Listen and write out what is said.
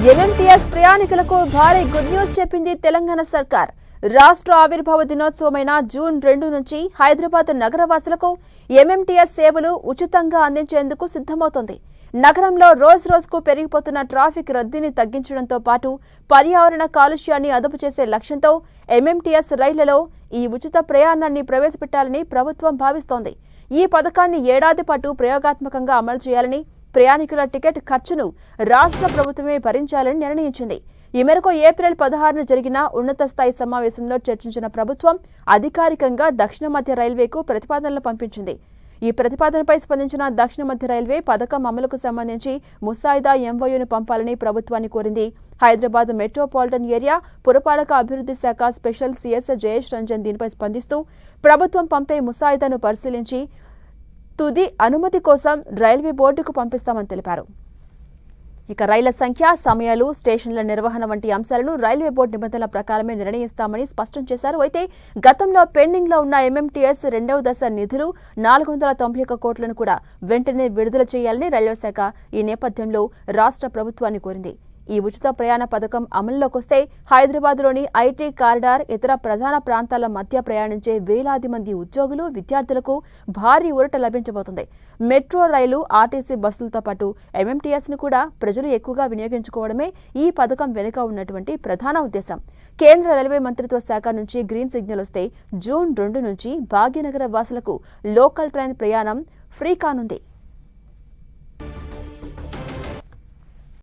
MMTS ప్రయాణికులకు భారీ good news చెప్పింది తెలంగాణ సర్కార్. రాష్ట్ర ఆవిర్భావ దినోత్సవమైన జూన్ 2 నుంచి హైదరాబాద్ నగరవాసులకు ఎంఎంటీఎస్ సేవలు ఉచితంగా అందించేందుకు సిద్ధమవుతోంది. నగరంలో రోజురోజుకు పెరిగిపోతున్న ట్రాఫిక్ రద్దీని తగ్గించడంతో పాటు పర్యావరణ కాలుష్యాన్ని అదుపు చేసే లక్ష్యంతో ఎంఎంటీఎస్ రైళ్లలో ఈ ఉచిత ప్రయాణాన్ని ప్రవేశపెట్టాలని ప్రభుత్వం భావిస్తోంది. ఈ పథకాన్ని ఏడాది పాటు ప్రయోగాత్మకంగా అమలు చేయాలని, ప్రయాణికుల టికెట్ ఖర్చును రాష్ట్ర ప్రభుత్వమే భరించాలని నిర్ణయించింది. ఈ మేరకు ఏప్రిల్ 16న జరిగిన ఉన్నత స్థాయి సమావేశంలో చర్చించిన ప్రభుత్వం అధికారికంగా దక్షిణ మధ్య రైల్వేకు ప్రతిపాదనలు పంపించింది. ఈ ప్రతిపాదనపై స్పందించిన దక్షిణ మధ్య రైల్వే పథకం అమలుకు సంబంధించి ముసాయిదా ఎంఓయూను పంపాలని ప్రభుత్వాన్ని కోరింది. హైదరాబాద్ మెట్రోపాలిటన్ ఏరియా పురపాలక అభివృద్ధి శాఖ స్పెషల్ సిఎస్ జయేష్ రంజన్ దీనిపై స్పందిస్తూ ప్రభుత్వం పంపే ముసాయిదాను పరిశీలించి తుది అనుమతి కోసం రైల్వే బోర్డుకు పంపిస్తామని తెలిపారు. ఇక రైళ్ల సంఖ్య, సమయాలు, స్టేషన్ల నిర్వహణ వంటి అంశాలను రైల్వే బోర్డు నిబంధనల ప్రకారమే నిర్ణయిస్తామని స్పష్టం చేశారు. అయితే గతంలో పెండింగ్ లో ఉన్న ఎంఎంటీఎస్ 2వ దశ నిధులు 491 కోట్లను కూడా వెంటనే విడుదల చేయాలని రైల్వే శాఖ ఈ నేపథ్యంలో రాష్ట్ర ప్రభుత్వాన్ని కోరింది. ఈ ఉచిత ప్రయాణ పథకం అమలులోకొస్తే హైదరాబాద్లోని ఐటీ కారిడార్, ఇతర ప్రధాన ప్రాంతాల మధ్య ప్రయాణించే వేలాది మంది ఉద్యోగులు, విద్యార్థులకు భారీ ఊరట లభించబోతుంది. మెట్రో రైలు, ఆర్టీసీ బస్సులతో పాటు ఎంఎంటీఎస్ను కూడా ప్రజలు ఎక్కువగా వినియోగించుకోవడమే ఈ పథకం వెనుక ఉన్నటువంటి ప్రధాన ఉద్దేశం. కేంద్ర రైల్వే మంత్రిత్వ శాఖ నుంచి గ్రీన్ సిగ్నల్ వస్తే జూన్ 2 నుంచి భాగ్యనగర వాసులకు లోకల్ ట్రైన్ ప్రయాణం ఫ్రీ కానుంది.